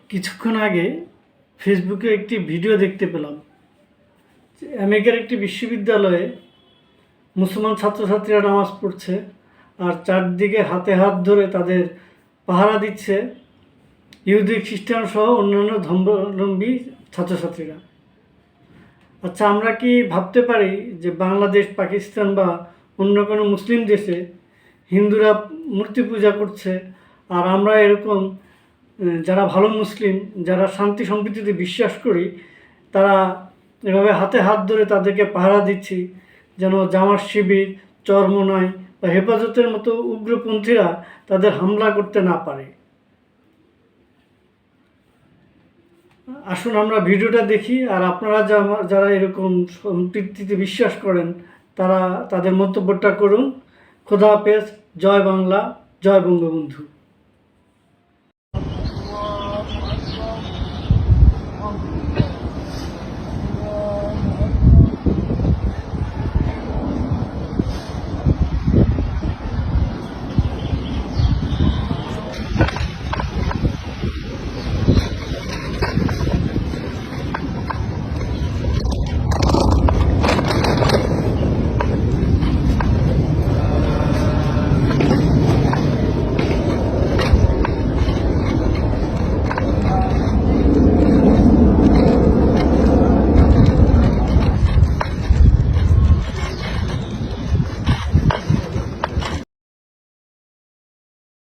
কিছুক্ষণ আগে ফেসবুকে একটি ভিডিও দেখতে পেলাম। আমেরিকার একটি বিশ্ববিদ্যালয়ে মুসলমান ছাত্রছাত্রীরা নামাজ পড়ছে আর চারদিকে হাতে হাত ধরে তাদের পাহারা দিচ্ছে ইহুদি খ্রিস্টান সহ অন্যান্য ধর্মাবলম্বী ছাত্রছাত্রীরা। আচ্ছা, আমরা কি ভাবতে পারি যে বাংলাদেশ, পাকিস্তান বা অন্য কোনো মুসলিম দেশে হিন্দুরা মূর্তি পূজা করছে আর আমরা এরকম যারা ভালো মুসলিম, যারা শান্তি সম্প্রীতিতে বিশ্বাস করি, তারা এভাবে হাতে হাত ধরে তাদেরকে পাহারা দিচ্ছি যেন জামাত শিবির, চরমোনাই বা হেফাজতের মতো উগ্রপন্থীরা তাদের হামলা করতে না পারে। আসুন আমরা ভিডিওটা দেখি, আর আপনারা যারা এরকম সম্প্রীতিতে বিশ্বাস করেন তারা তাদের মন্তব্যটা করুন। খোদা হাফেজ। জয় বাংলা, জয় বঙ্গবন্ধু।